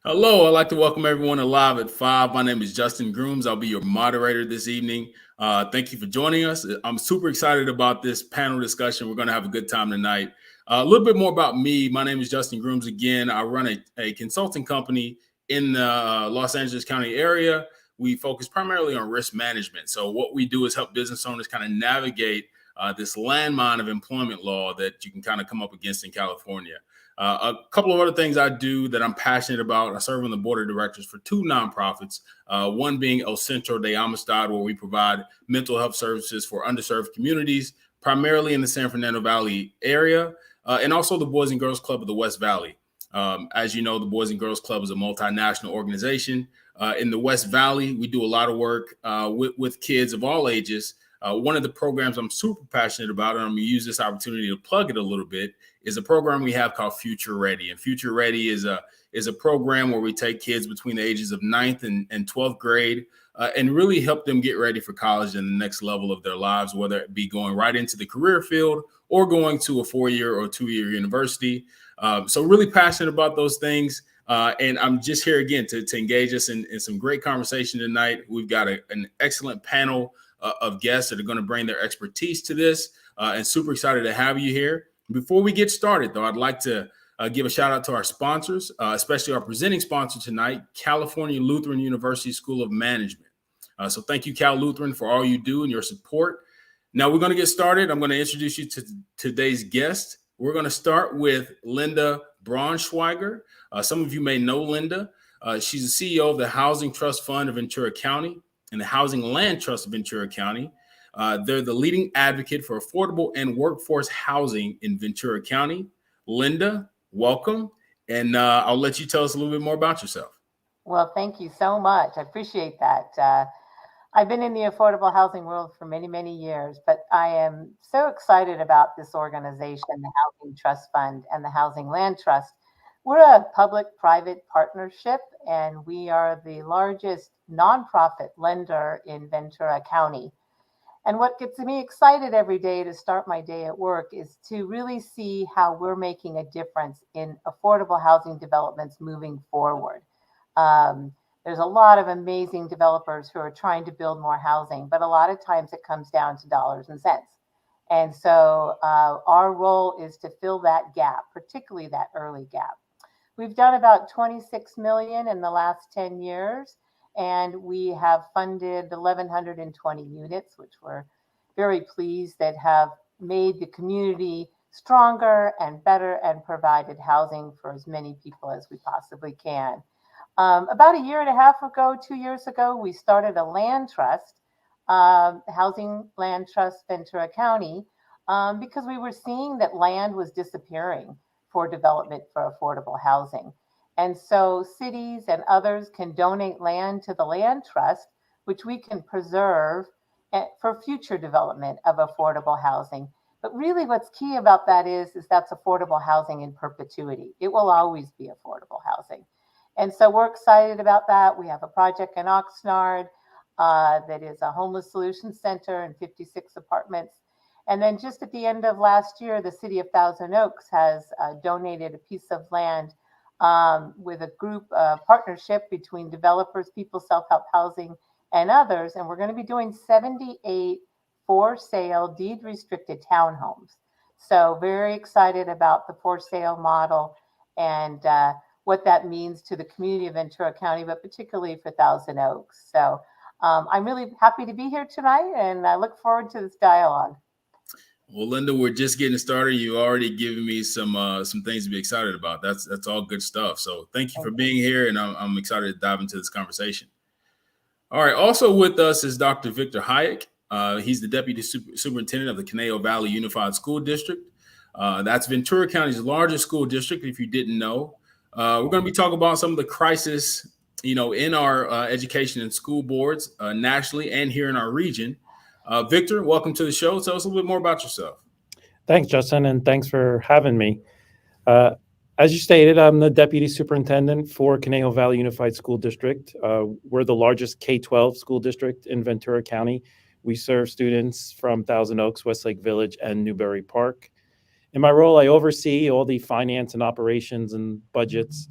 Hello, I'd like to welcome everyone to Live at 5. My name is Justin Grooms. I'll be your moderator this evening. Thank you for joining us. I'm super excited about this panel discussion. We're going to have a good time tonight. A little bit more about me. My name is Justin Grooms again. I run a consulting company in the Los Angeles County area. We focus primarily on risk management. So what we do is help business owners kind of navigate this landmine of employment law that you can kind of come up against in California. A couple of other things I do that I'm passionate about. I serve on the board of directors for two nonprofits, one being El Centro de Amistad, where we provide mental health services for underserved communities, primarily in the San Fernando Valley area, and also the Boys and Girls Club of the West Valley. As you know, the Boys and Girls Club is a multinational organization. In the West Valley, we do a lot of work with kids of all ages. One of the programs I'm super passionate about, and I'm going to use this opportunity to plug it a little bit, is a program we have called Future Ready. And Future Ready is a program where we take kids between the ages of 9th and 12th grade and really help them get ready for college and the next level of their lives, whether it be going right into the career field or going to a 4-year or 2-year university. So really passionate about those things. And I'm just here again to engage us in some great conversation tonight. We've got an excellent panel of guests that are going to bring their expertise to this, and super excited to have you here. Before we get started, though, I'd like to give a shout out to our sponsors, especially our presenting sponsor tonight, California Lutheran University School of Management. So thank you, Cal Lutheran, for all you do and your support. Now we're going to get started. I'm going to introduce you to today's guest. We're going to start with Linda Braunschweiger. Some of you may know Linda. She's the CEO of the Housing Trust Fund of Ventura County and the Housing Land Trust of Ventura County. They're the leading advocate for affordable and workforce housing in Ventura County. Linda, welcome. And I'll let you tell us a little bit more about yourself. Well, thank you so much. I appreciate that. I've been in the affordable housing world for many, many years, but I am so excited about this organization, the Housing Trust Fund and the Housing Land Trust. We're a public-private partnership, and we are the largest nonprofit lender in Ventura County. And what gets me excited every day to start my day at work is to really see how we're making a difference in affordable housing developments moving forward. There's a lot of amazing developers who are trying to build more housing, but a lot of times it comes down to dollars and cents. And so our role is to fill that gap, particularly that early gap. We've done about 26 million in the last 10 years, and we have funded 1,120 units, which we're very pleased that have made the community stronger and better and provided housing for as many people as we possibly can. About a year and a half ago, 2 years ago, we started a land trust, Housing Land Trust Ventura County, because we were seeing that land was disappearing for development for affordable housing. And so cities and others can donate land to the land trust, which we can preserve for future development of affordable housing. But really what's key about that is that's affordable housing in perpetuity. It will always be affordable housing. And so we're excited about that. We have a project in Oxnard that is a homeless solution center and 56 apartments. And then just at the end of last year, the city of Thousand Oaks has donated a piece of land with a group partnership between developers, people, self-help housing, and others. And we're going to be doing 78 for sale deed restricted townhomes. So very excited about the for sale model and what that means to the community of Ventura County, but particularly for Thousand Oaks. So I'm really happy to be here tonight, and I look forward to this dialogue. Well, Linda, we're just getting started. You already given me some things to be excited about. That's all good stuff. So thank you for being here, and I'm excited to dive into this conversation. All right. Also with us is Dr. Victor Hayek. He's the Deputy Superintendent of the Conejo Valley Unified School District. That's Ventura County's largest school district, if you didn't know. We're going to be talking about some of the crisis, in our education and school boards nationally and here in our region. Victor, welcome to the show. Tell us a little bit more about yourself. Thanks, Justin, and thanks for having me. As you stated, I'm the Deputy Superintendent for Conejo Valley Unified School District. We're the largest K-12 school district in Ventura County. We serve students from Thousand Oaks, Westlake Village, and Newberry Park. In my role, I oversee all the finance and operations and budgets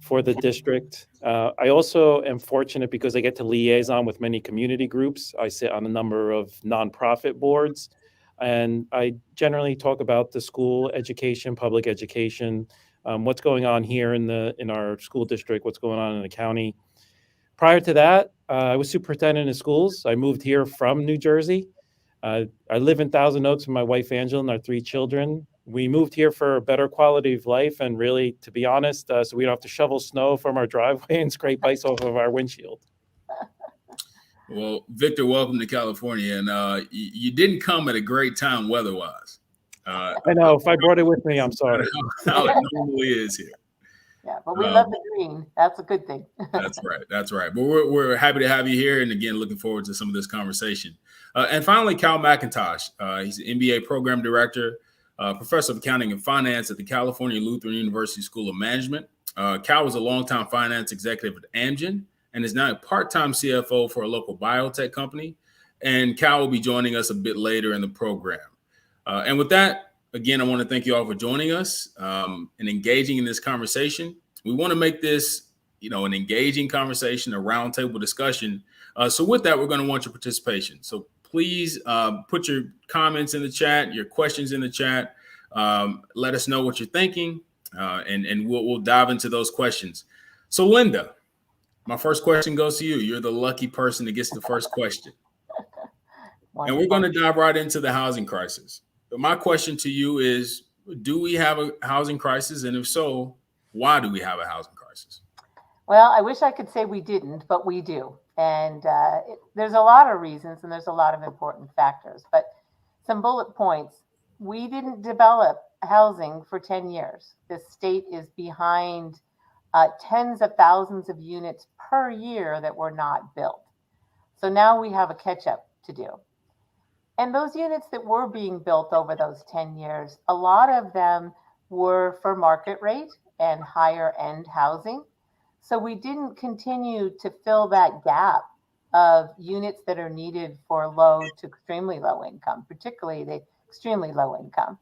for the district. I also am fortunate because I get to liaison with many community groups. I sit on a number of nonprofit boards, and I generally talk about the school education, public education, what's going on here in our school district, what's going on in the county. Prior to that, I was superintendent of schools. I moved here from New Jersey. I live in Thousand Oaks with my wife, Angela, and our 3 children. We moved here for a better quality of life and really, to be honest, so we don't have to shovel snow from our driveway and scrape ice off of our windshield. Well, Victor, welcome to California. And you didn't come at a great time weather-wise. I know. If I brought it with me, I'm sorry. How it normally is here. Yeah, but we love the green. That's a good thing. That's right. That's right. But we're happy to have you here. And again, looking forward to some of this conversation. And finally, Kyle Mcintosh. He's an MBA Program Director, Professor of Accounting and Finance at the California Lutheran University School of Management. Kyle was a longtime finance executive at Amgen and is now a part-time CFO for a local biotech company. And Kyle will be joining us a bit later in the program. And with that, again, I want to thank you all for joining us and engaging in this conversation. We want to make this, an engaging conversation, a roundtable discussion. So with that, we're going to want your participation. So please put your comments in the chat, your questions in the chat. Let us know what you're thinking, and we'll dive into those questions. So Linda, my first question goes to you. You're the lucky person that gets the first question. And we're going to dive right into the housing crisis. But my question to you is, do we have a housing crisis? And if so, why do we have a housing crisis? Well, I wish I could say we didn't, but we do. And there's a lot of reasons and there's a lot of important factors. But some bullet points. We didn't develop housing for 10 years. The state is behind tens of thousands of units per year that were not built. So now we have a catch up to do. And those units that were being built over those 10 years, a lot of them were for market rate and higher end housing. So we didn't continue to fill that gap of units that are needed for low to extremely low income, particularly the extremely low income.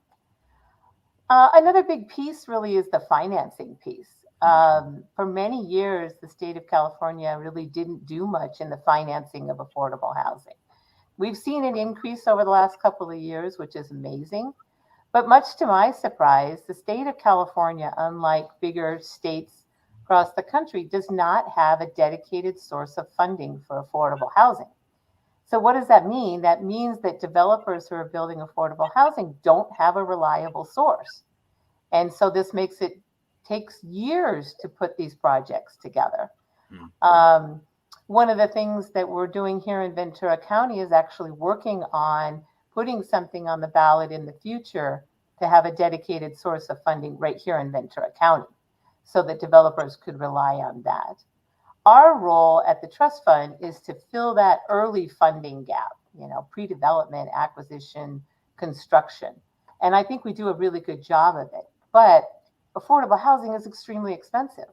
Another big piece really is the financing piece. For many years, the state of California really didn't do much in the financing of affordable housing. We've seen an increase over the last couple of years, which is amazing. But much to my surprise, the state of California, unlike bigger states across the country, does not have a dedicated source of funding for affordable housing. So what does that mean? That means that developers who are building affordable housing don't have a reliable source. And so this takes years to put these projects together. One of the things that we're doing here in Ventura County is actually working on putting something on the ballot in the future to have a dedicated source of funding right here in Ventura County so that developers could rely on that. Our role at the trust fund is to fill that early funding gap, pre-development, acquisition, construction. And I think we do a really good job of it. But affordable housing is extremely expensive.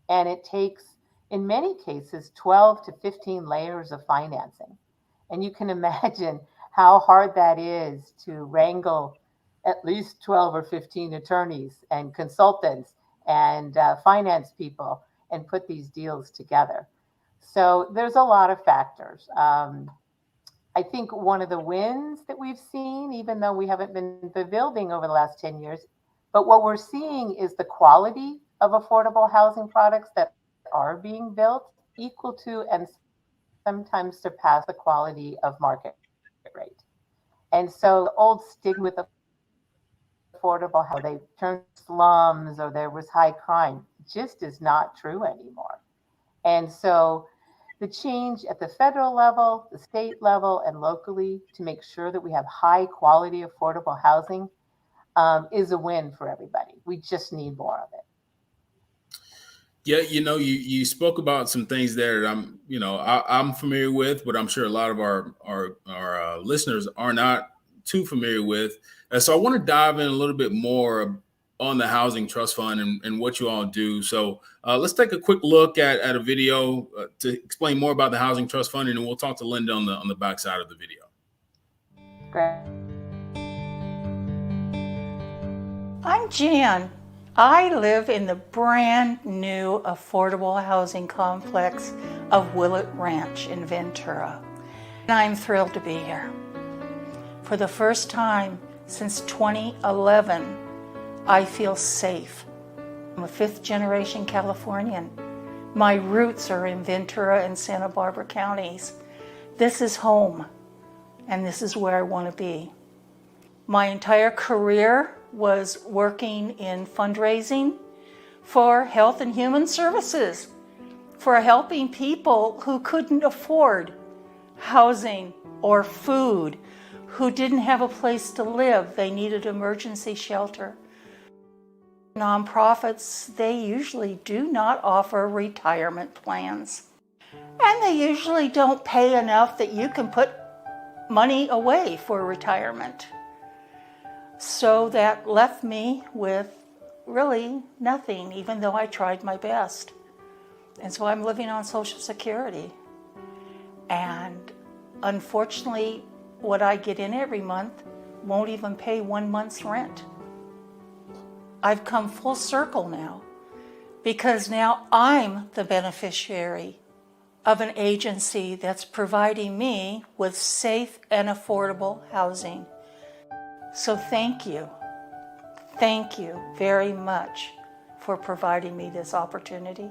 And it takes, in many cases, 12 to 15 layers of financing. And you can imagine how hard that is to wrangle at least 12 or 15 attorneys and consultants and finance people and put these deals together. So there's a lot of factors. I think one of the wins that we've seen, even though we haven't been building over the last 10 years, but what we're seeing is the quality of affordable housing products that are being built equal to and sometimes surpass the quality of market rate. And so the old stigma with affordable, how they turned slums or there was high crime, just is not true anymore. And so the change at the federal level, the state level, and locally to make sure that we have high quality affordable housing is a win for everybody. We just need more of it. Yeah, you spoke about some things there that I'm familiar with, but I'm sure a lot of our listeners are not too familiar with. And so I want to dive in a little bit more on the Housing Trust Fund and what you all do. So let's take a quick look at a video to explain more about the Housing Trust Fund, and then we'll talk to Linda on the back side of the video. Great. I'm Jan. I live in the brand new affordable housing complex of Willett Ranch in Ventura. And I'm thrilled to be here. For the first time since 2011, I feel safe. I'm a fifth-generation Californian. My roots are in Ventura and Santa Barbara counties. This is home, and this is where I want to be. My entire career was working in fundraising for health and human services, for helping people who couldn't afford housing or food, who didn't have a place to live. They needed emergency shelter. Nonprofits, they usually do not offer retirement plans. And they usually don't pay enough that you can put money away for retirement. So that left me with really nothing, even though I tried my best. And so I'm living on Social Security. And unfortunately, what I get in every month won't even pay 1 month's rent. I've come full circle now, because now I'm the beneficiary of an agency that's providing me with safe and affordable housing. So thank you very much for providing me this opportunity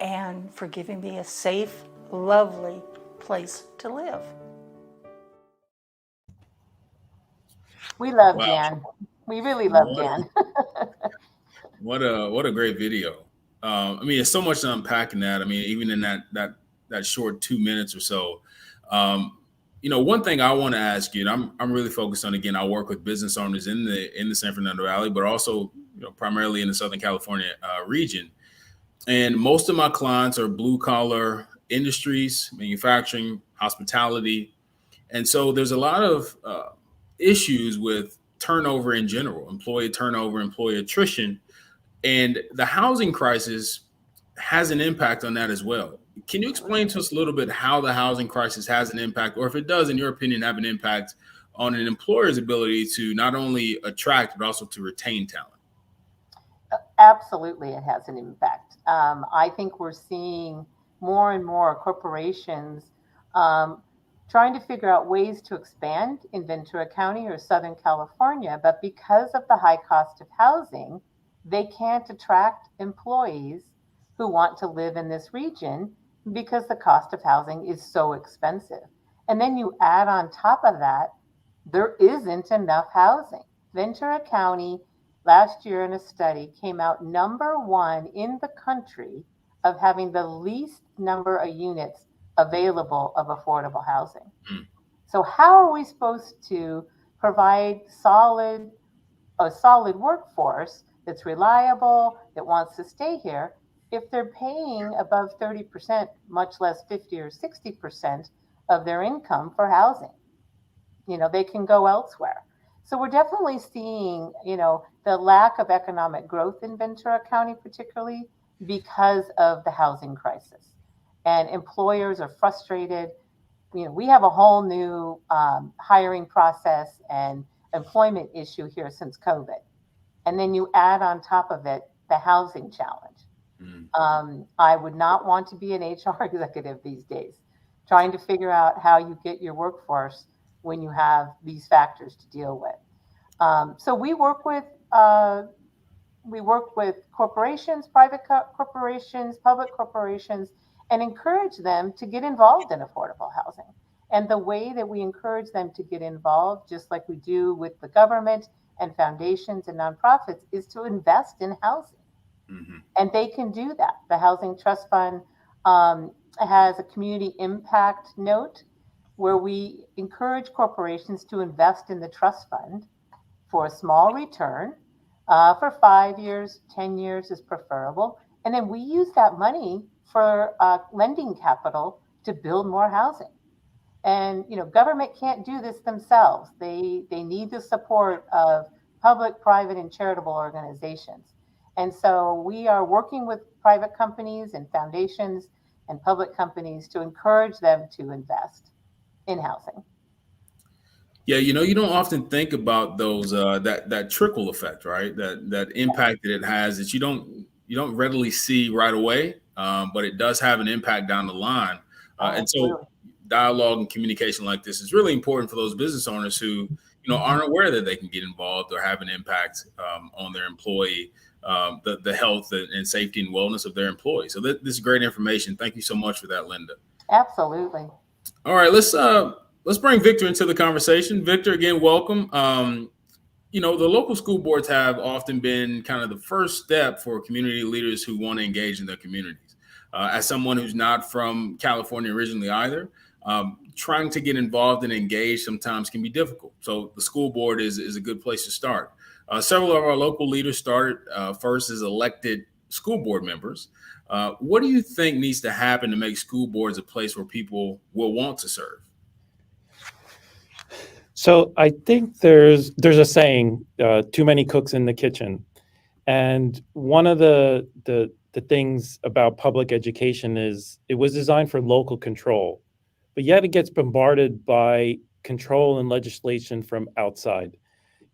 and for giving me a safe, lovely place to live. We love Wow. Dan. We really love Dan. What a great video. I mean, there's so much to unpack in that. I mean, even in that short 2 minutes or so. One thing I want to ask you, and I'm really focused on, again, I work with business owners in the San Fernando Valley, but also primarily in the Southern California region. And most of my clients are blue collar industries, manufacturing, hospitality, and so there's a lot of issues with turnover in general, employee turnover, employee attrition, and the housing crisis has an impact on that as well. Can you explain to us a little bit how the housing crisis has an impact, or if it does, in your opinion, have an impact on an employer's ability to not only attract, but also to retain talent? Absolutely, it has an impact. I think we're seeing more and more corporations trying to figure out ways to expand in Ventura County or Southern California, but because of the high cost of housing, they can't attract employees who want to live in this region because the cost of housing is so expensive. And then you add on top of that, there isn't enough housing. Ventura County last year in a study came out number one in the country of having the least number of units available of affordable housing. So how are we supposed to provide a solid workforce that's reliable, that wants to stay here, if they're paying above 30%, much less 50 or 60% of their income for housing? They can go elsewhere. So we're definitely seeing, the lack of economic growth in Ventura County, particularly because of the housing crisis. And employers are frustrated. We have a whole new hiring process and employment issue here since COVID. And then you add on top of it the housing challenge. I would not want to be an HR executive these days, trying to figure out how you get your workforce when you have these factors to deal with. So we work with corporations, private corporations, public corporations, and encourage them to get involved in affordable housing. And the way that we encourage them to get involved, just like we do with the government and foundations and nonprofits, is to invest in housing. And they can do that. The Housing Trust Fund has a community impact note where we encourage corporations to invest in the trust fund for a small return for 5 years, 10 years is preferable. And then we use that money for lending capital to build more housing. And government can't do this themselves. They need the support of public, private, and charitable organizations. And so we are working with private companies and foundations and public companies to encourage them to invest in housing. Yeah, you don't often think about those that trickle effect, right? That impact that it has that you don't readily see right away, but it does have an impact down the line. Oh, And so, absolutely. dialogue and communication like this is really important for those business owners who aren't aware that they can get involved or have an impact on their employee, the health and safety and wellness of their employees. So this is great information. Thank you so much for that, Linda. Absolutely. All right, let's bring Victor into the conversation. Victor, again, welcome. The local school boards have often been kind of the first step for community leaders who want to engage in their communities. As someone who's not from California originally either, trying to get involved and engage sometimes can be difficult. So the school board is a good place to start. Several of our local leaders started first as elected school board members. What do you think needs to happen to make school boards a place where people will want to serve? So I think there's a saying, too many cooks in the kitchen. And one of the things about public education is it was designed for local control, but yet it gets bombarded by control and legislation from outside.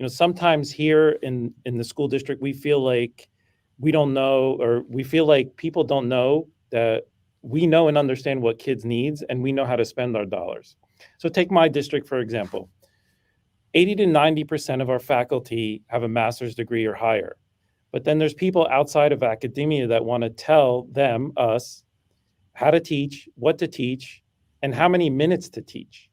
Sometimes here in the school district, we feel like we don't know, or we feel like people don't know that we know and understand what kids needs, and we know how to spend our dollars. So take my district, for example. 80 to 90% of our faculty have a master's degree or higher. But then there's people outside of academia that want to tell us, how to teach, what to teach, and how many minutes to teach.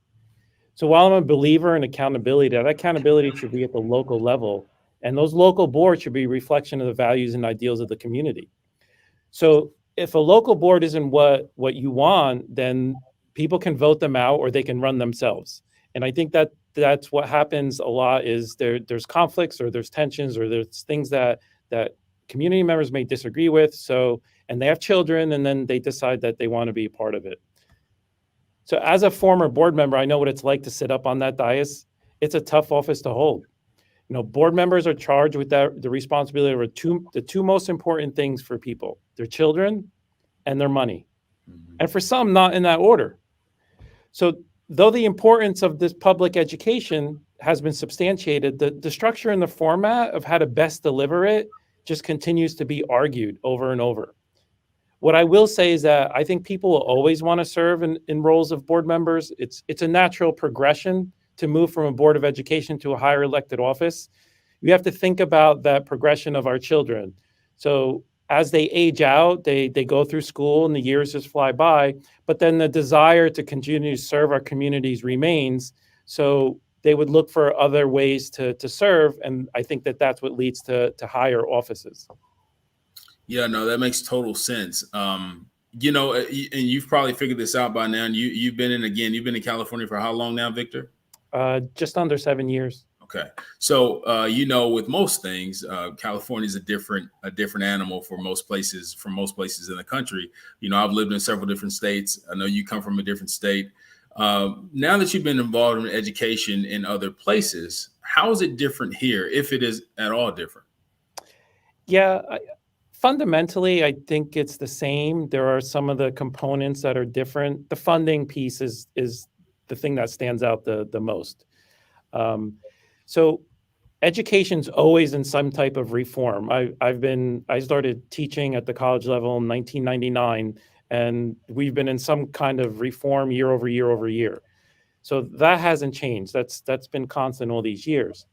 So while I'm a believer in accountability, that accountability should be at the local level, and those local boards should be a reflection of the values and ideals of the community. So if a local board isn't what you want, then people can vote them out or they can run themselves. And I think that's what happens a lot is there's conflicts or there's tensions or there's things that community members may disagree with. So, and they have children, and then they decide that they want to be a part of it. So as a former board member, I know what it's like to sit up on that dais. It's a tough office to hold. Board members are charged with the responsibility of the two most important things for people: their children and their money. Mm-hmm. And for some, not in that order. So though the importance of this public education has been substantiated, the structure and the format of how to best deliver it just continues to be argued over and over. What I will say is that I think people will always want to serve in roles of board members. It's a natural progression to move from a board of education to a higher elected office. We have to think about that progression of our children. So as they age out, they go through school and the years just fly by, but then the desire to continue to serve our communities remains. So they would look for other ways to serve. And I think that's what leads to higher offices. Yeah, no, that makes total sense. And you've probably figured this out by now. And you've been in California for how long now, Victor? Just under 7 years. Okay. So, with most things, California is a different animal for most places in the country. I've lived in several different states. I know you come from a different state. Now that you've been involved in education in other places, how is it different here, if it is at all different? Yeah, fundamentally, I think it's the same. There are some of the components that are different. The funding piece is the thing that stands out the most. So education's always in some type of reform. I started teaching at the college level in 1999, and we've been in some kind of reform year over year over year. So that hasn't changed. That's been constant all these years.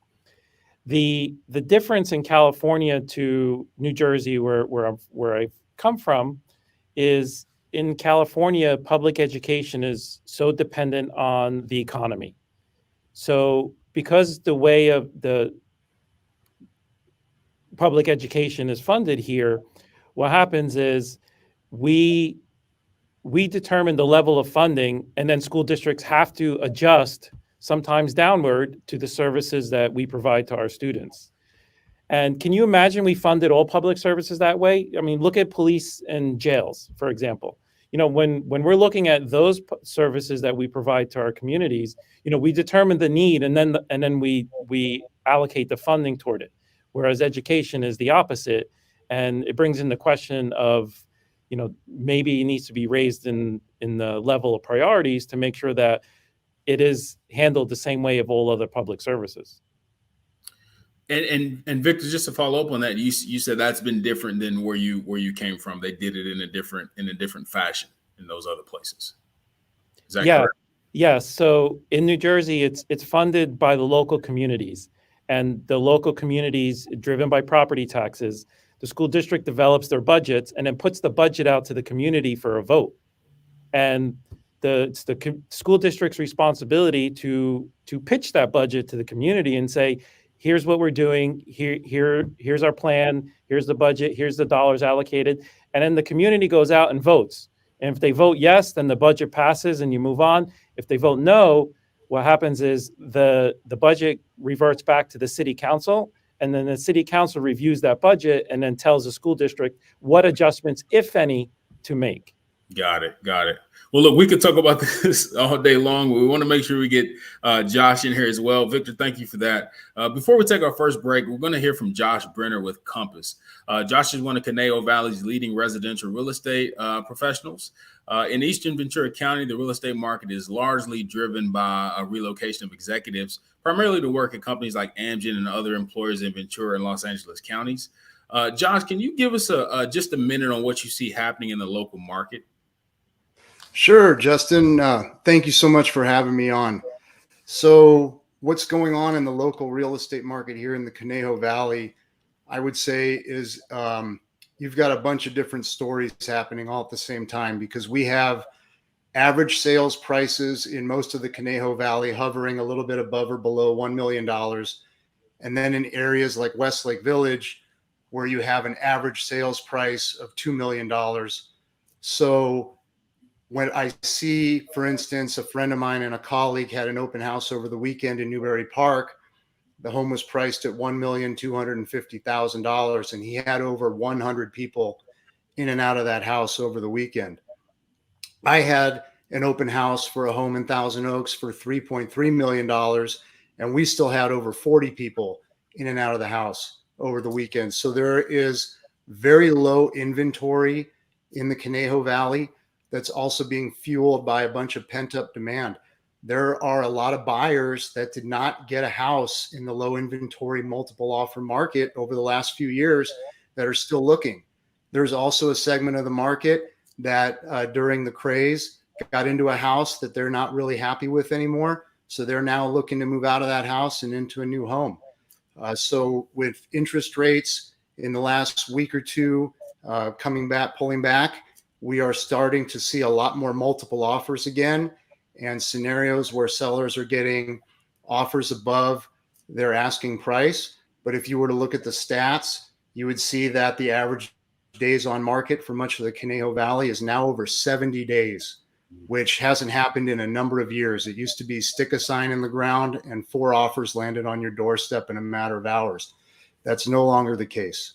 The difference in California to New Jersey, where I've come from, is in California, public education is so dependent on the economy. So because the way of the public education is funded here, what happens is we determine the level of funding, and then school districts have to adjust, sometimes downward, to the services that we provide to our students. And can you imagine we funded all public services that way? I mean, look at police and jails, for example. When we're looking at those services that we provide to our communities, we determine the need, and then we allocate the funding toward it. Whereas education is the opposite, and it brings in the question of, maybe it needs to be raised in the level of priorities to make sure that it is handled the same way of all other public services. And Victor, just to follow up on that, you said that's been different than where you came from. They did it in a different fashion in those other places. Is that correct? Yeah. So in New Jersey, it's funded by the local communities, and the local communities, driven by property taxes, the school district develops their budgets and then puts the budget out to the community for a vote. And it's the school district's responsibility to pitch that budget to the community and say, here's what we're doing, here's our plan, here's the budget, here's the dollars allocated. And then the community goes out and votes. And if they vote yes, then the budget passes and you move on. If they vote no, what happens is the budget reverts back to the city council, and then the city council reviews that budget and then tells the school district what adjustments, if any, to make. Got it. Well, look, we could talk about this all day long. We want to make sure we get Josh in here as well. Victor, thank you for that. Before we take our first break, we're going to hear from Josh Brenner with Compass. Josh is one of Conejo Valley's leading residential real estate professionals. In Eastern Ventura County, the real estate market is largely driven by a relocation of executives, primarily to work at companies like Amgen and other employers in Ventura and Los Angeles counties. Josh, can you give us just a minute on what you see happening in the local market? Sure, Justin. Thank you so much for having me on. So what's going on in the local real estate market here in the Conejo Valley, I would say is you've got a bunch of different stories happening all at the same time, because we have average sales prices in most of the Conejo Valley hovering a little bit above or below $1 million. And then in areas like Westlake Village, where you have an average sales price of $2 million. So when I see, for instance, a friend of mine and a colleague had an open house over the weekend in Newbury Park, the home was priced at $1,250,000, and he had over 100 people in and out of that house over the weekend. I had an open house for a home in Thousand Oaks for $3.3 million, and we still had over 40 people in and out of the house over the weekend. So there is very low inventory in the Conejo Valley that's also being fueled by a bunch of pent-up demand. There are a lot of buyers that did not get a house in the low inventory multiple offer market over the last few years that are still looking. There's also a segment of the market that during the craze got into a house that they're not really happy with anymore. So they're now looking to move out of that house and into a new home. So with interest rates in the last week or two pulling back, we are starting to see a lot more multiple offers again, and scenarios where sellers are getting offers above their asking price. But if you were to look at the stats, you would see that the average days on market for much of the Conejo Valley is now over 70 days, which hasn't happened in a number of years. It used to be stick a sign in the ground and 4 offers landed on your doorstep in a matter of hours. That's no longer the case,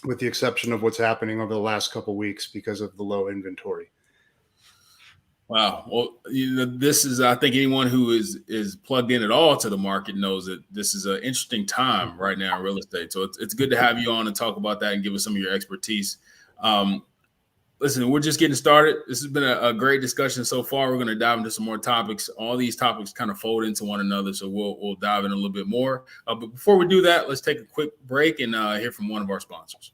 with the exception of what's happening over the last couple of weeks because of the low inventory. Wow. Well, this is, I think anyone who is plugged in at all to the market knows that this is an interesting time right now in real estate. So it's good to have you on and talk about that and give us some of your expertise. Listen, we're just getting started. This has been a great discussion so far. We're going to dive into some more topics. All these topics kind of fold into one another, so we'll dive in a little bit more. But before we do that, let's take a quick break and hear from one of our sponsors.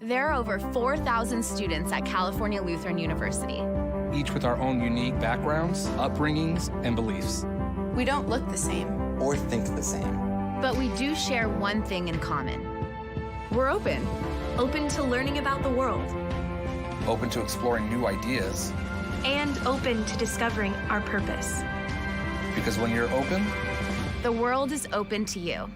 There are over 4,000 students at California Lutheran University, each with our own unique backgrounds, upbringings, and beliefs. We don't look the same or think the same, but we do share one thing in common. We're open to learning about the world, open to exploring new ideas, and open to discovering our purpose. Because when you're open, the world is open to you.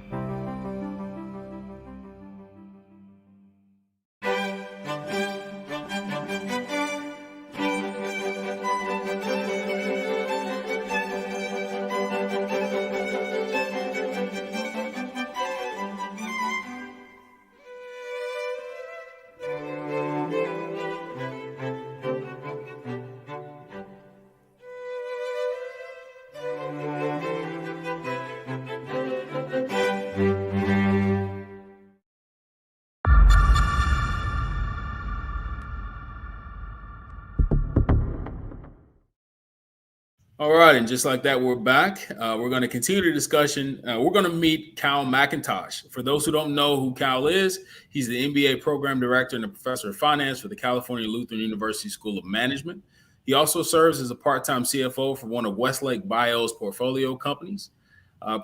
All right, and just like that, we're back. We're going to continue the discussion. We're going to meet Kyle Mcintosh. For those who don't know who Kyle is, he's the MBA Program Director and a Professor of Finance for the California Lutheran University School of Management. He also serves as a part-time CFO for one of Westlake Bio's portfolio companies.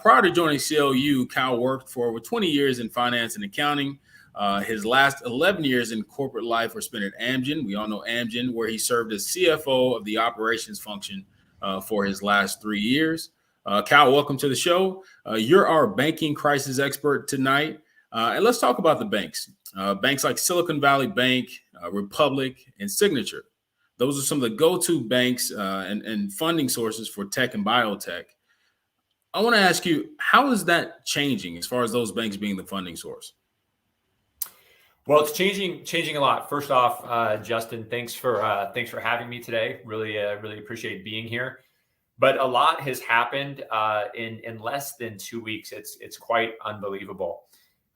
Prior to joining CLU, Kyle worked for over 20 years in finance and accounting. His last 11 years in corporate life were spent at Amgen. We all know Amgen, where he served as CFO of the operations function for his last 3 years. Kyle, welcome to the show. You're our banking crisis expert tonight. And let's talk about the banks. Banks like Silicon Valley Bank, Republic, and Signature. Those are some of the go-to banks and funding sources for tech and biotech. I want to ask you, how is that changing as far as those banks being the funding source? Well, it's changing a lot. First off, Justin, thanks for having me today. Really appreciate being here. But a lot has happened in less than 2 weeks. It's quite unbelievable.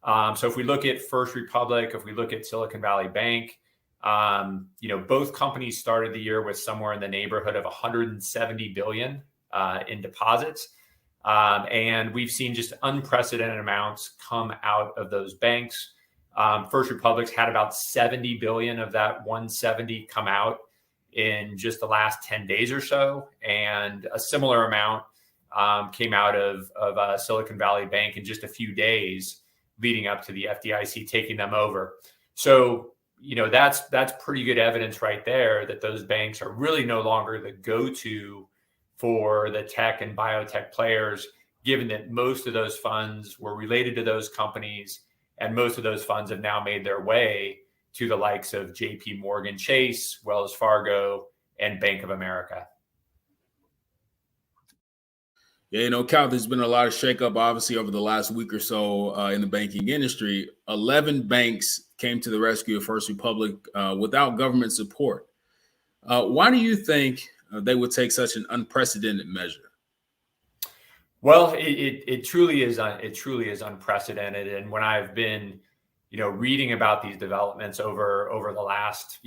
So if we look at First Republic, if we look at Silicon Valley Bank, both companies started the year with somewhere in the neighborhood of 170 billion in deposits. And we've seen just unprecedented amounts come out of those banks. First Republic's had about 70 billion of that 170 come out in just the last 10 days or so. And a similar amount came out of Silicon Valley Bank in just a few days leading up to the FDIC taking them over. So, that's pretty good evidence right there that those banks are really no longer the go-to for the tech and biotech players, given that most of those funds were related to those companies. And most of those funds have now made their way to the likes of JP Morgan Chase, Wells Fargo, and Bank of America. Yeah, Cal, there's been a lot of shakeup, obviously, over the last week or so in the banking industry. 11 banks came to the rescue of First Republic without government support. Why do you think they would take such an unprecedented measure? Well, it truly is unprecedented. And when I've been, reading about these developments over the last,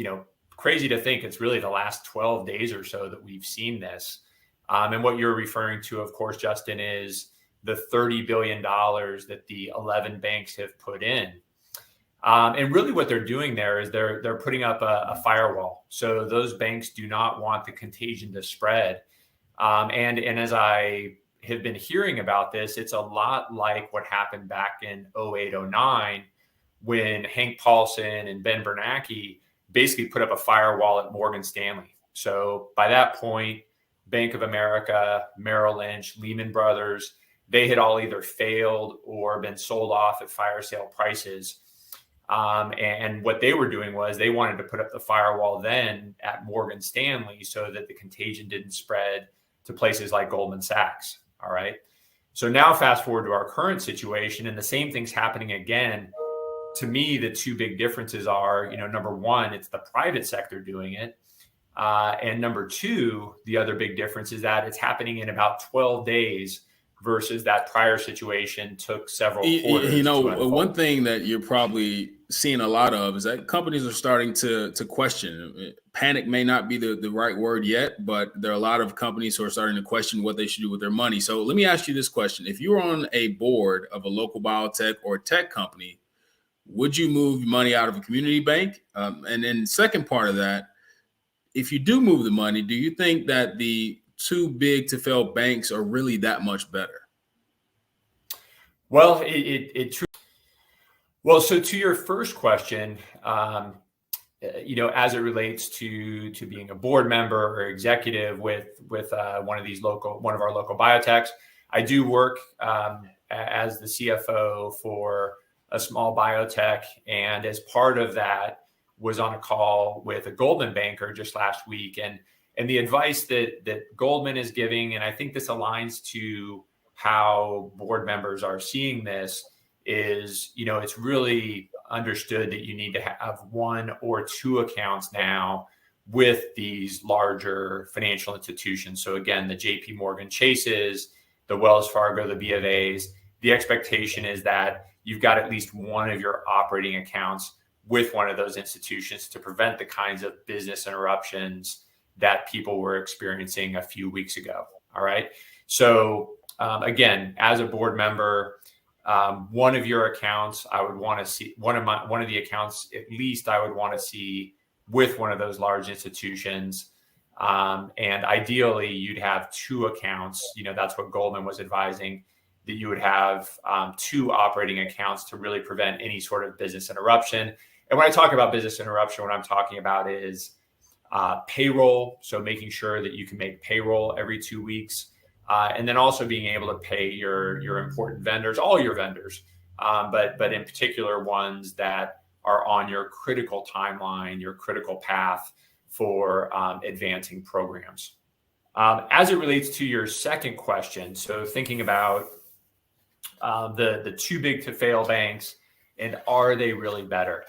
crazy to think it's really the last 12 days or so that we've seen this. And what you're referring to, of course, Justin, is the $30 billion that the 11 banks have put in. And really what they're doing there is they're putting up a firewall. So those banks do not want the contagion to spread. And as I have been hearing about this, it's a lot like what happened back in 08, 09, when Hank Paulson and Ben Bernanke basically put up a firewall at Morgan Stanley. So by that point, Bank of America, Merrill Lynch, Lehman Brothers, they had all either failed or been sold off at fire sale prices. And what they were doing was they wanted to put up the firewall then at Morgan Stanley so that the contagion didn't spread to places like Goldman Sachs. All right. So now fast forward to our current situation, and the same thing's happening again. To me, the two big differences are, number one, it's the private sector doing it. And number two, the other big difference is that it's happening in about 12 days versus that prior situation took several quarters. One thing that you're probably seeing a lot of is that companies are starting to question. Panic may not be the right word yet, but there are a lot of companies who are starting to question what they should do with their money. So let me ask you this question. If you were on a board of a local biotech or tech company, would you move money out of a community bank? And then second part of that, if you do move the money, do you think that the too big to fail banks are really that much better? Well, Well, so to your first question, as it relates to being a board member or executive with one of our local biotechs, I do work as the CFO for a small biotech, and as part of that, was on a call with a Goldman banker just last week, and the advice that Goldman is giving, and I think this aligns to how board members are seeing this, is, it's really understood that you need to have one or two accounts now with these larger financial institutions. So again, the JP Morgan Chases, the Wells Fargo, the B of A's, the expectation is that you've got at least one of your operating accounts with one of those institutions to prevent the kinds of business interruptions that people were experiencing a few weeks ago. All right. So again, as a board member, one of your accounts, I would want to see one of the accounts, at least I would want to see with one of those large institutions. And ideally you'd have two accounts. That's what Goldman was advising, that you would have two operating accounts to really prevent any sort of business interruption. And when I talk about business interruption, what I'm talking about is payroll. So making sure that you can make payroll every 2 weeks. And then also being able to pay your important vendors, all your vendors, but in particular ones that are on your critical timeline, your critical path for advancing programs. As it relates to your second question, so thinking about the too big to fail banks, and are they really better?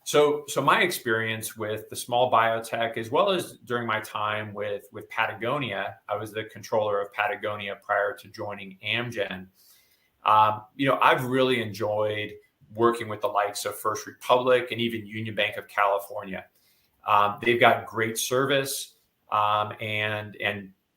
So my experience with the small biotech, as well as during my time with Patagonia, I was the controller of Patagonia prior to joining Amgen. I've really enjoyed working with the likes of First Republic and even Union Bank of California. They've got great service, and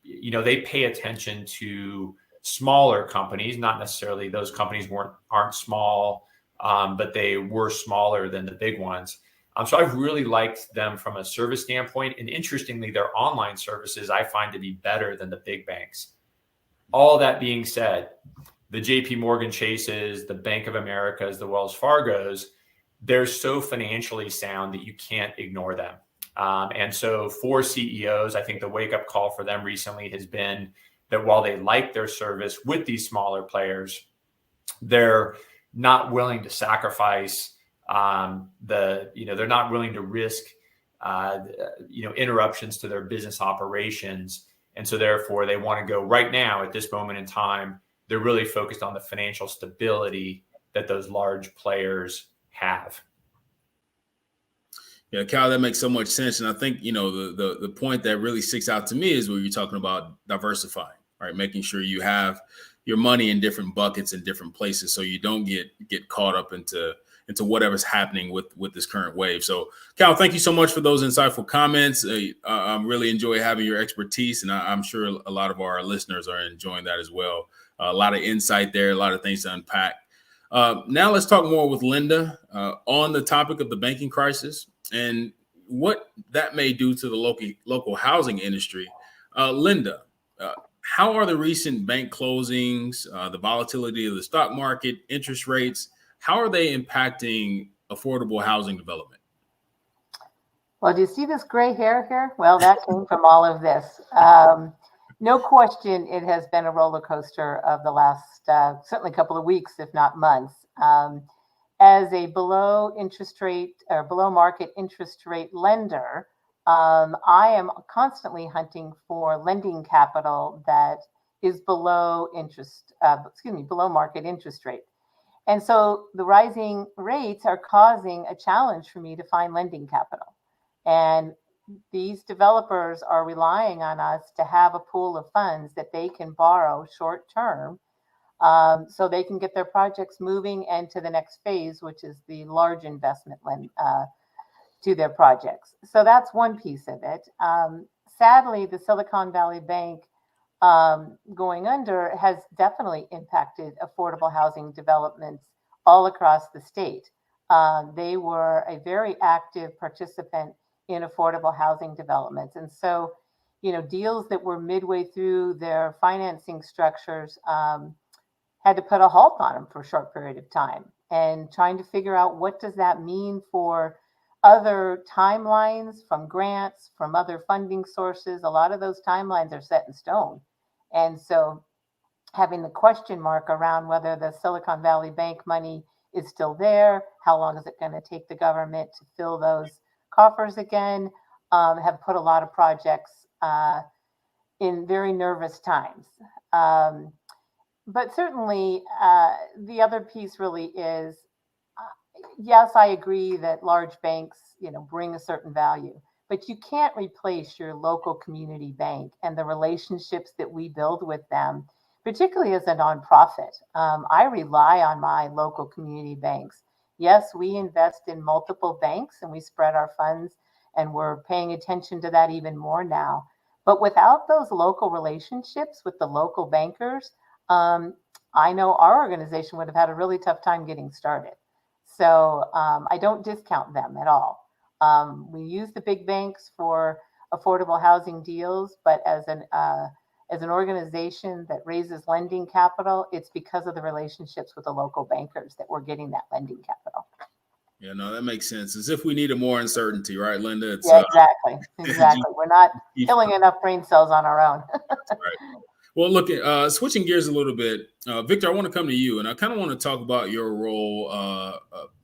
they pay attention to smaller companies. Not necessarily those companies aren't small, but they were smaller than the big ones. So I've really liked them from a service standpoint. And interestingly, their online services I find to be better than the big banks. All that being said, the JP Morgan Chases, the Bank of Americas, the Wells Fargos, they're so financially sound that you can't ignore them. And so for CEOs, I think the wake-up call for them recently has been that while they like their service with these smaller players, they're not willing to sacrifice they're not willing to risk interruptions to their business operations. And so therefore they want to go right now at this moment in time. They're really focused on the financial stability that those large players have. Yeah, Kyle, that makes so much sense. And I think, the point that really sticks out to me is where you're talking about diversifying, right? Making sure you have your money in different buckets in different places, so you don't get caught up into whatever's happening with this current wave. So, Kyle, thank you so much for those insightful comments. I really enjoy having your expertise, and I'm sure a lot of our listeners are enjoying that as well. A lot of insight there, a lot of things to unpack. Now let's talk more with Linda on the topic of the banking crisis and what that may do to the local housing industry. Linda, how are the recent bank closings, the volatility of the stock market, interest rates, how are they impacting affordable housing development? Well, do you see this gray hair here? Well, that came from all of this. No question, it has been a roller coaster of the last certainly couple of weeks, if not months. As a below market interest rate lender, I am constantly hunting for lending capital that is below market interest rate. And so the rising rates are causing a challenge for me to find lending capital. And these developers are relying on us to have a pool of funds that they can borrow short term, so they can get their projects moving and to the next phase, which is the large investment to their projects. So that's one piece of it. Sadly, the Silicon Valley Bank going under has definitely impacted affordable housing developments all across the state. They were a very active participant in affordable housing developments. And so, deals that were midway through their financing structures had to put a halt on them for a short period of time, and trying to figure out what does that mean for other timelines from grants, from other funding sources. A lot of those timelines are set in stone. And so having the question mark around whether the Silicon Valley Bank money is still there, how long is it going to take the government to fill those coffers again, have put a lot of projects in very nervous times. But certainly the other piece really is, yes, I agree that large banks, bring a certain value, but you can't replace your local community bank and the relationships that we build with them, particularly as a nonprofit. I rely on my local community banks. Yes, we invest in multiple banks and we spread our funds and we're paying attention to that even more now. But without those local relationships with the local bankers, I know our organization would have had a really tough time getting started. So I don't discount them at all. We use the big banks for affordable housing deals, but as an organization that raises lending capital, it's because of the relationships with the local bankers that we're getting that lending capital. Yeah, no, that makes sense. As if we needed more uncertainty, right, Linda? It's, yeah, exactly. We're not killing enough brain cells on our own. Right. Well, look, switching gears a little bit, Victor, I want to come to you, and I kind of want to talk about your role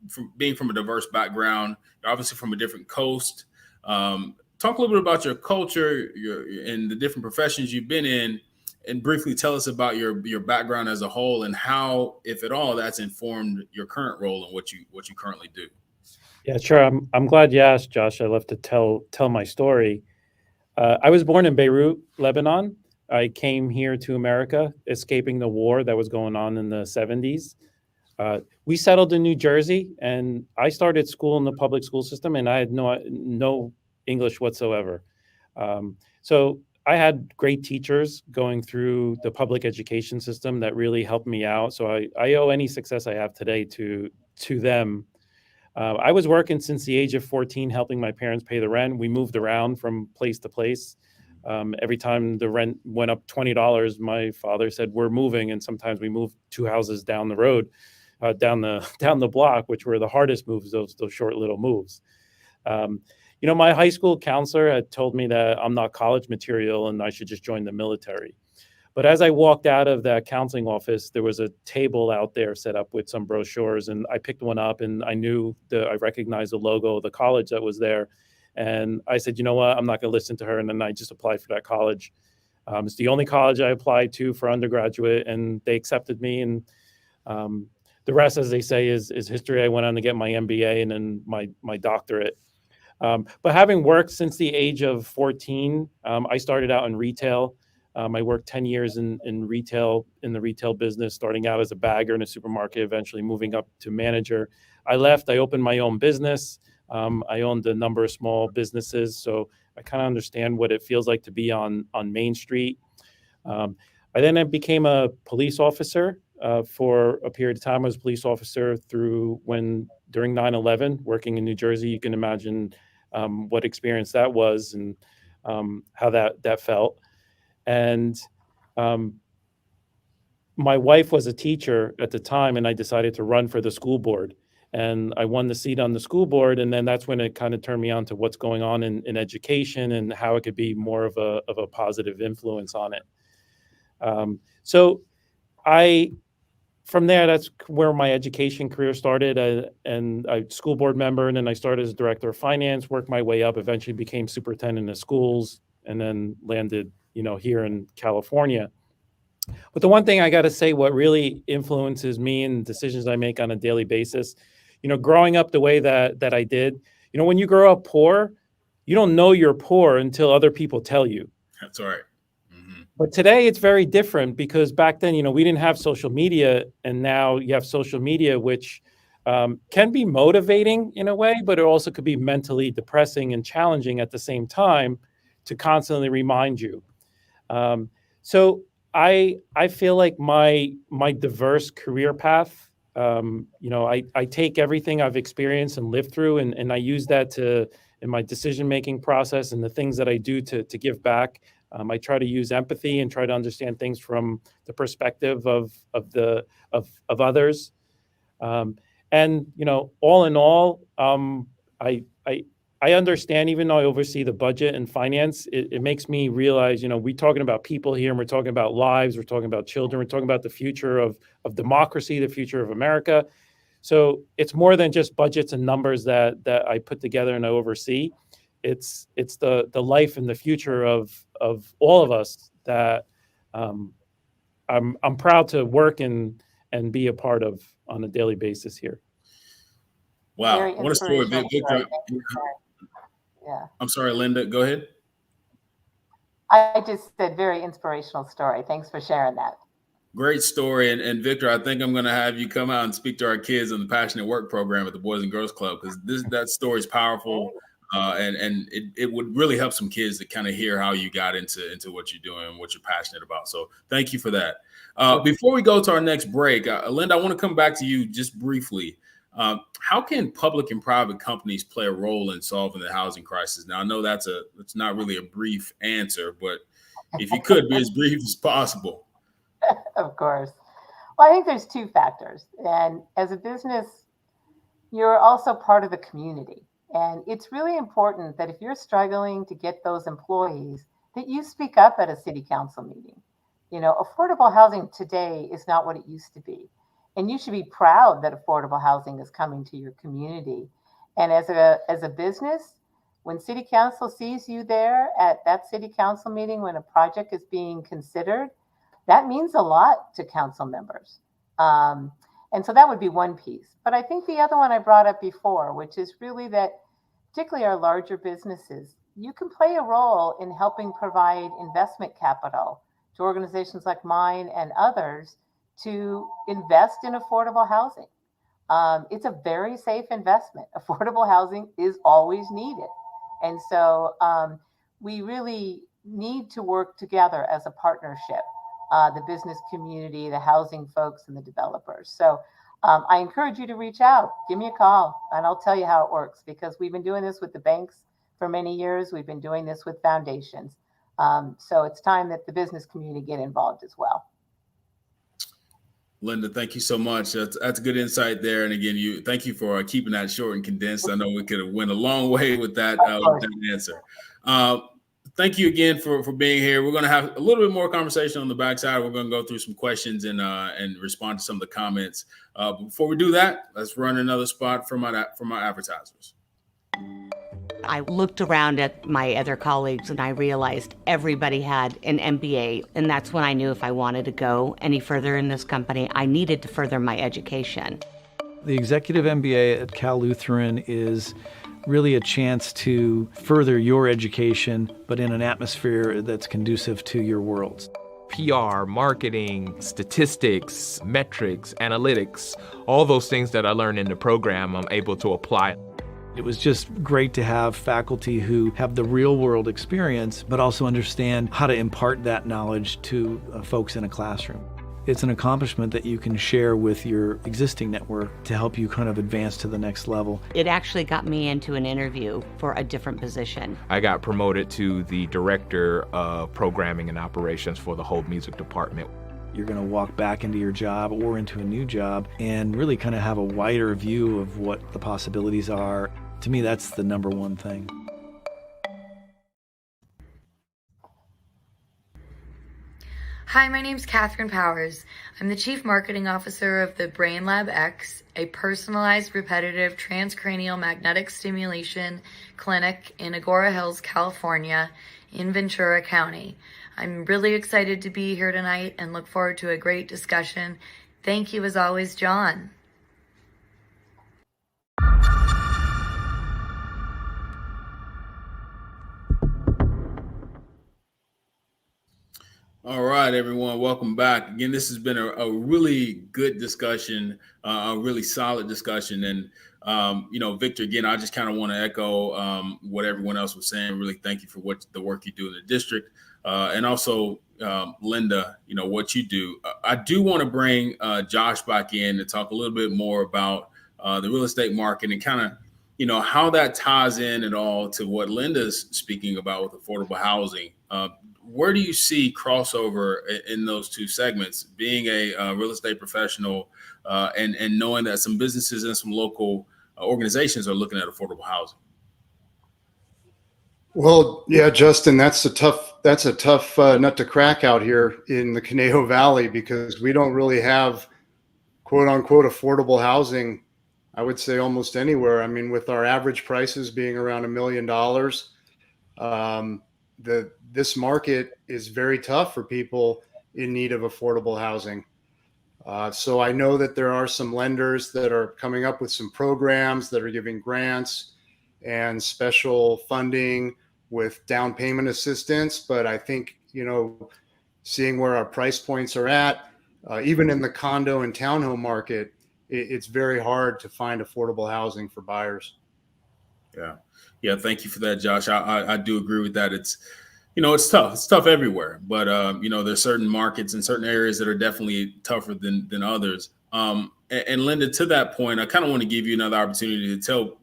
from being from a diverse background, obviously from a different coast. Talk a little bit about your culture, and the different professions you've been in, and briefly tell us about your background as a whole and how, if at all, that's informed your current role and what you currently do. Yeah, sure. I'm glad you asked, Josh. I love to tell my story. I was born in Beirut, Lebanon. I came here to America, escaping the war that was going on in the 70s. We settled in New Jersey, and I started school in the public school system, and I had no English whatsoever. So I had great teachers going through the public education system that really helped me out. So I owe any success I have today to them. I was working since the age of 14, helping my parents pay the rent. We moved around from place to place. Every time the rent went up $20, my father said, "We're moving." And sometimes we moved 2 houses down the road, down the block, which were the hardest moves, those short little moves. My high school counselor had told me that I'm not college material and I should just join the military. But as I walked out of that counseling office, there was a table out there set up with some brochures, and I picked one up, and I recognized the logo of the college that was there. And I said, you know what, I'm not going to listen to her. And then I just applied for that college. It's the only college I applied to for undergraduate, and they accepted me. And the rest, as they say, is history. I went on to get my MBA and then my doctorate. But having worked since the age of 14, I started out in retail. I worked 10 years in retail, in the retail business, starting out as a bagger in a supermarket, eventually moving up to manager. I left, I opened my own business. I owned a number of small businesses, so I kind of understand what it feels like to be on Main Street. I became a police officer for a period of time. I was a police officer during 9/11, working in New Jersey. You can imagine what experience that was and how that felt. And my wife was a teacher at the time, and I decided to run for the school board. And I won the seat on the school board, and then that's when it kind of turned me on to what's going on in education and how it could be more of a positive influence on it. So from there, that's where my education career started, and I school board member, and then I started as director of finance, worked my way up, eventually became superintendent of schools, and then landed, here in California. But the one thing I got to say, what really influences me and decisions I make on a daily basis, growing up the way that I did, when you grow up poor, you don't know you're poor until other people tell you. That's right. Mm-hmm. But today it's very different, because back then, we didn't have social media, and now you have social media, which can be motivating in a way, but it also could be mentally depressing and challenging at the same time to constantly remind you. So I feel like my diverse career path, I take everything I've experienced and lived through, and I use that in my decision-making process and the things that I do to give back. I try to use empathy and try to understand things from the perspective of others. And all in all, I understand, even though I oversee the budget and finance, it makes me realize, we're talking about people here, and we're talking about lives, we're talking about children, we're talking about the future of democracy, the future of America. So it's more than just budgets and numbers that I put together and I oversee. It's the life and the future of all of us that I'm proud to work and be a part of on a daily basis here. Wow, what a story, Victor. Yeah. I'm sorry, Linda, go ahead. I just said very inspirational story. Thanks for sharing that. Great story. And Victor, I think I'm going to have you come out and speak to our kids on the Passionate Work program at the Boys and Girls Club, because that story is powerful. and it would really help some kids to kind of hear how you got into what you're doing and what you're passionate about. So thank you for that. Before we go to our next break, Linda, I want to come back to you just briefly. How can public and private companies play a role in solving the housing crisis? Now, I know it's not really a brief answer, but if you could be as brief as possible. Of course. Well, I think there's two factors. And as a business, you're also part of the community. And it's really important that if you're struggling to get those employees, that you speak up at a city council meeting. You know, affordable housing today is not what it used to be. And you should be proud that affordable housing is coming to your community. And as a business, when city council sees you there at that city council meeting, when a project is being considered, that means a lot to council members. And so that would be one piece. But I think the other one I brought up before, which is really that particularly our larger businesses, you can play a role in helping provide investment capital to organizations like mine and others to invest in affordable housing. It's a very safe investment. Affordable housing is always needed. And so we really need to work together as a partnership, the business community, the housing folks, and the developers. So I encourage you to reach out, give me a call, and I'll tell you how it works, because we've been doing this with the banks for many years. We've been doing this with foundations. So it's time that the business community get involved as well. Linda, thank you so much. That's good insight there. And again, thank you for keeping that short and condensed. I know we could have went a long way with that answer. Thank you again for being here. We're going to have a little bit more conversation on the backside. We're going to go through some questions and respond to some of the comments. Before we do that, let's run another spot from our advertisers. I looked around at my other colleagues and I realized everybody had an MBA, and that's when I knew if I wanted to go any further in this company, I needed to further my education. The executive MBA at Cal Lutheran is really a chance to further your education, but in an atmosphere that's conducive to your worlds. PR, marketing, statistics, metrics, analytics, all those things that I learned in the program, I'm able to apply. It was just great to have faculty who have the real world experience, but also understand how to impart that knowledge to folks in a classroom. It's an accomplishment that you can share with your existing network to help you kind of advance to the next level. It actually got me into an interview for a different position. I got promoted to the director of programming and operations for the whole music department. You're going to walk back into your job or into a new job and really kind of have a wider view of what the possibilities are. To me, that's the number one thing. Hi, my name's Catherine Powers. I'm the Chief Marketing Officer of the Brain Lab X, a personalized repetitive transcranial magnetic stimulation clinic in Agora Hills, California, in Ventura County. I'm really excited to be here tonight and look forward to a great discussion. Thank you as always, John. All right, everyone, welcome back. Again, this has been a really good discussion, a really solid discussion. And, Victor, again, I just kind of want to echo what everyone else was saying. Really thank you for the work you do in the district. And also, Linda, what you do. I do want to bring Josh back in to talk a little bit more about the real estate market and kind of, how that ties in at all to what Linda's speaking about with affordable housing. Where do you see crossover in those two segments, being a real estate professional and knowing that some businesses and some local organizations are looking at affordable housing? Well, yeah, Justin, that's a tough nut to crack out here in the Conejo Valley, because we don't really have quote unquote affordable housing, I would say, almost anywhere. I mean, with our average prices being around $1 million, this market is very tough for people in need of affordable housing. So I know that there are some lenders that are coming up with some programs that are giving grants and special funding with down payment assistance. But I think, seeing where our price points are at, even in the condo and townhome market, it's very hard to find affordable housing for buyers. Yeah. Thank you for that, Josh. I do agree with that. It's it's tough. It's tough everywhere, but there's certain markets and certain areas that are definitely tougher than others. And Linda, to that point, I kind of want to give you another opportunity to tell,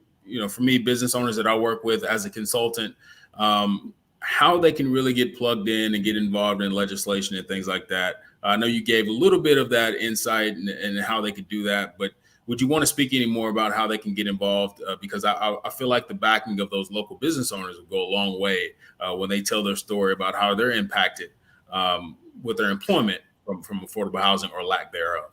for me, business owners that I work with as a consultant, how they can really get plugged in and get involved in legislation and things like that. I know you gave a little bit of that insight and how they could do that, but would you want to speak any more about how they can get involved? Because I feel like the backing of those local business owners will go a long way when they tell their story about how they're impacted with their employment from affordable housing or lack thereof.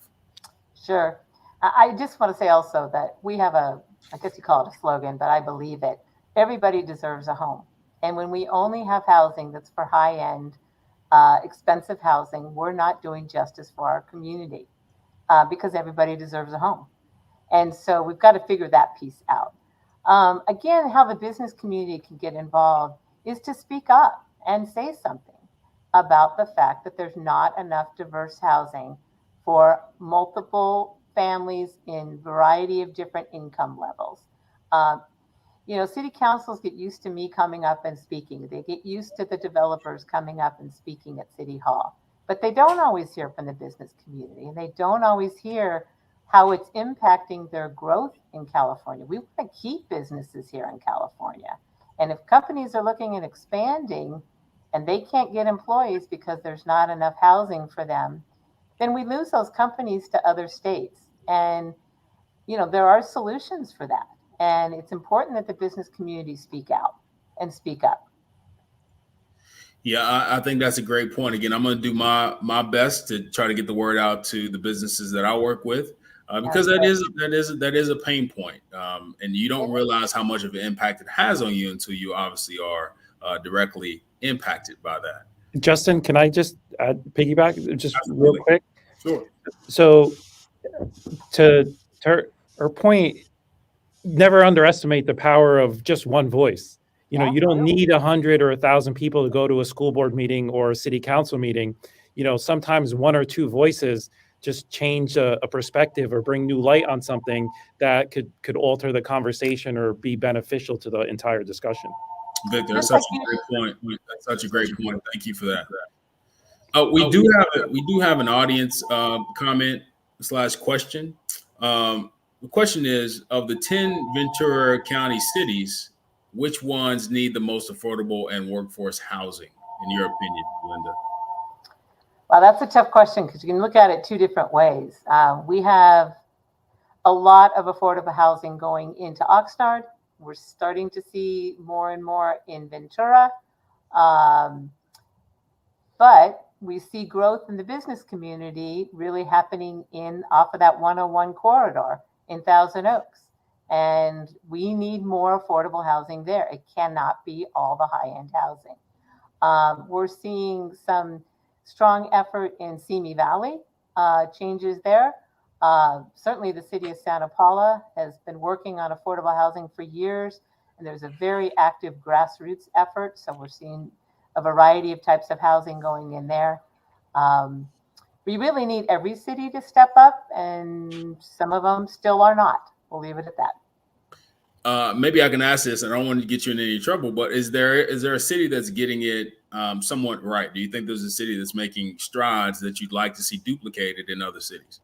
Sure. I just want to say also that we have I guess you call it a slogan, but I believe it. Everybody deserves a home. And when we only have housing that's for high-end, expensive housing, we're not doing justice for our community because everybody deserves a home. And so we've got to figure that piece out. Again, how the business community can get involved is to speak up and say something about the fact that there's not enough diverse housing for multiple families in variety of different income levels. City councils get used to me coming up and speaking. They get used to the developers coming up and speaking at City Hall, but they don't always hear from the business community, and they don't always hear how it's impacting their growth in California. We want to keep businesses here in California. And if companies are looking at expanding and they can't get employees because there's not enough housing for them, then we lose those companies to other states. And, there are solutions for that. And it's important that the business community speak out and speak up. Yeah, I think that's a great point. Again, I'm going to do my best to try to get the word out to the businesses that I work with. Because that is a pain point, and you don't realize how much of an impact it has on you until you obviously are directly impacted by that. Justin, can I just piggyback just Absolutely. real quick? Sure. So to her point, never underestimate the power of just one voice. You don't need 100 or 1,000 people to go to a school board meeting or a city council meeting. Sometimes one or two voices just change a perspective or bring new light on something that could alter the conversation or be beneficial to the entire discussion. Victor, that's such a great point. That's such a great point. Thank you for that. We do have an audience comment / question. The question is, of the 10 Ventura County cities, which ones need the most affordable and workforce housing, in your opinion, Linda? Well, that's a tough question because you can look at it two different ways. We have a lot of affordable housing going into Oxnard. We're starting to see more and more in Ventura. But we see growth in the business community really happening off of that 101 corridor in Thousand Oaks. And we need more affordable housing there. It cannot be all the high-end housing. We're seeing some strong effort in Simi Valley, changes there. Certainly the city of Santa Paula has been working on affordable housing for years, and there's a very active grassroots effort. So we're seeing a variety of types of housing going in there. We really need every city to step up, and some of them still are not. We'll leave it at that. Maybe I can ask this, and I don't want to get you in any trouble, but is there a city that's getting it somewhat right? Do you think there's a city that's making strides that you'd like to see duplicated in other cities?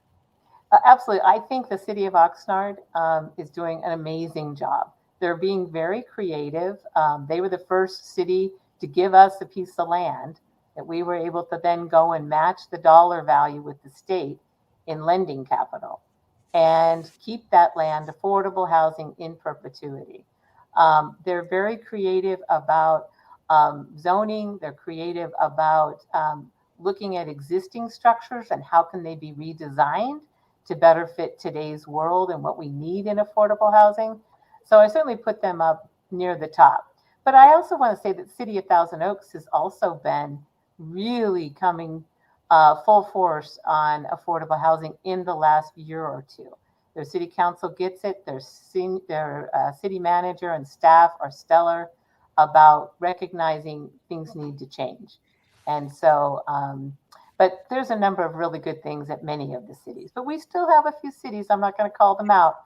Absolutely. I think the city of Oxnard is doing an amazing job. They're being very creative. They were the first city to give us a piece of land that we were able to then go and match the dollar value with the state in lending capital and keep that land affordable housing in perpetuity. They're very creative about zoning. They're creative about looking at existing structures and how can they be redesigned to better fit today's world and what we need in affordable housing. So I certainly put them up near the top. But I also want to say that City of Thousand Oaks has also been really coming full force on affordable housing in the last year or two. Their city council gets it. Their city manager and staff are stellar about recognizing things need to change. And so, but there's a number of really good things at many of the cities. But we still have a few cities, I'm not going to call them out,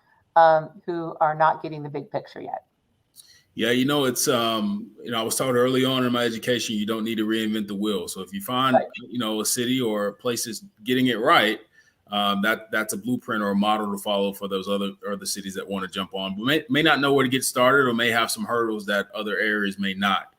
who are not getting the big picture yet. Yeah, it's I was taught early on in my education, you don't need to reinvent the wheel. So if you find a city or a place that's getting it right, that's a blueprint or a model to follow for those other cities that want to jump on, but may not know where to get started, or may have some hurdles that other areas may not.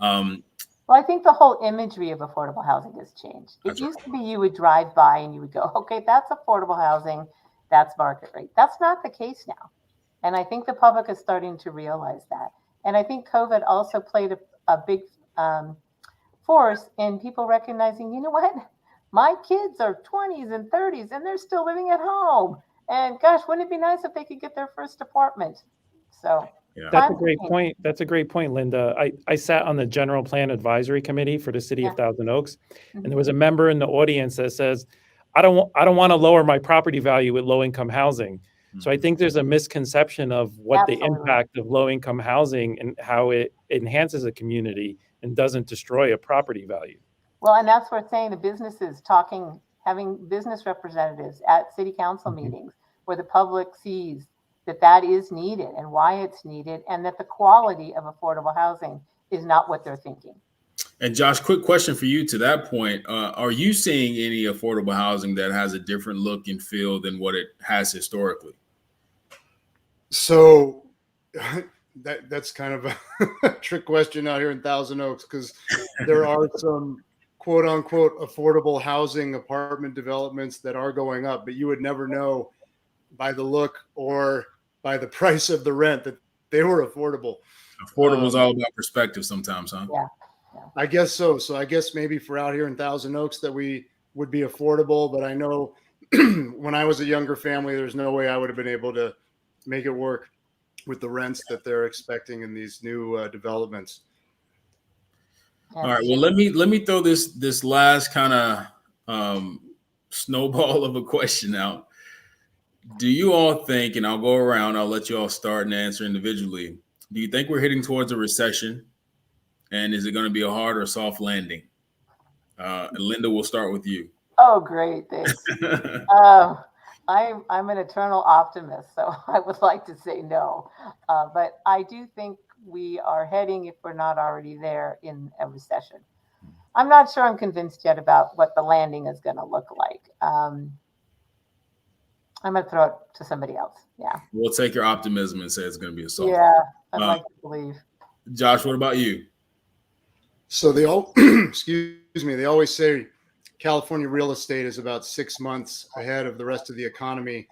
Well, I think the whole imagery of affordable housing has changed. It used to be you would drive by and you would go, okay, that's affordable housing, that's market rate. That's not the case now. And I think the public is starting to realize that. And I think COVID also played a big force in people recognizing, you know what, my kids are 20s and 30s and they're still living at home. And gosh, wouldn't it be nice if they could get their first apartment? So that's a great point. That's a great point, Linda. I sat on the General Plan Advisory Committee for the City of Thousand Oaks, and there was a member in the audience that says, I don't want to lower my property value with low-income housing. So I think there's a misconception of what the impact of low-income housing and how it enhances a community and doesn't destroy a property value. Well, and that's where saying the businesses having business representatives at city council meetings where the public sees that is needed and why it's needed, and that the quality of affordable housing is not what they're thinking. And Josh, quick question for you to that point. Are you seeing any affordable housing that has a different look and feel than what it has historically? So that's kind of a trick question out here in Thousand Oaks, because there are some quote unquote affordable housing apartment developments that are going up, but you would never know by the look or by the price of the rent that they were affordable. Affordable is all about perspective sometimes, huh? Yeah. I guess so. So I guess maybe for out here in Thousand Oaks that we would be affordable, but I know when I was a younger family, there's no way I would have been able to make it work with the rents that they're expecting in these new developments. All right. Well, let me throw this last kind of snowball of a question out. Do you all think, and I'll go around, I'll let you all start and answer individually. Do you think we're heading towards a recession? And is it going to be a hard or soft landing? Linda, we'll start with you. Oh, great. Thanks. I'm an eternal optimist, so I would like to say no. But I do think we are heading, if we're not already there, in a recession. I'm not sure I'm convinced yet about what the landing is going to look like. I'm going to throw it to somebody else. Yeah. We'll take your optimism and say it's going to be a soft. Yeah, I'd like to believe. Josh, what about you? So they all, they always say California real estate is about 6 months ahead of the rest of the economy.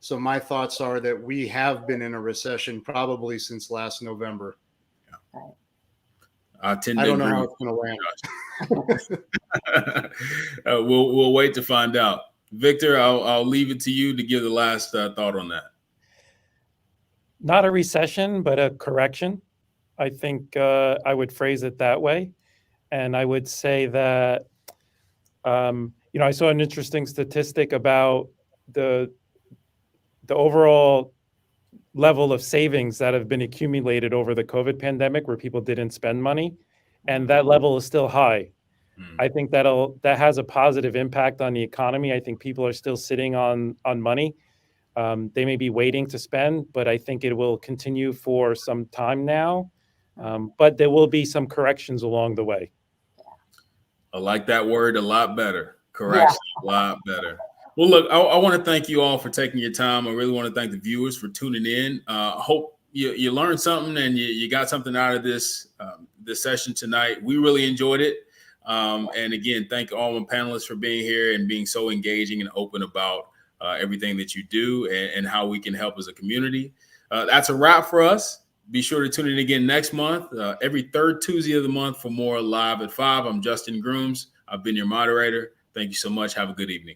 So my thoughts are that we have been in a recession probably since last November. Right. I don't know how it's going to land. We'll wait to find out. Victor, I'll leave it to you to give the last thought on that. Not a recession, but a correction. I think I would phrase it that way. And I would say that, I saw an interesting statistic about the overall level of savings that have been accumulated over the COVID pandemic where people didn't spend money. And that level is still high. I think that has a positive impact on the economy. I think people are still sitting on money. They may be waiting to spend, but I think it will continue for some time now. But there will be some corrections along the way. I like that word a lot better. Correction, a lot better. Well, look, I want to thank you all for taking your time. I really want to thank the viewers for tuning in. I hope you learned something and you got something out of this session tonight. We really enjoyed it. And again, thank all my panelists for being here and being so engaging and open about everything that you do and how we can help as a community. That's a wrap for us. Be sure to tune in again next month, every third Tuesday of the month for more Live at 5. I'm Justin Grooms. I've been your moderator. Thank you so much. Have a good evening.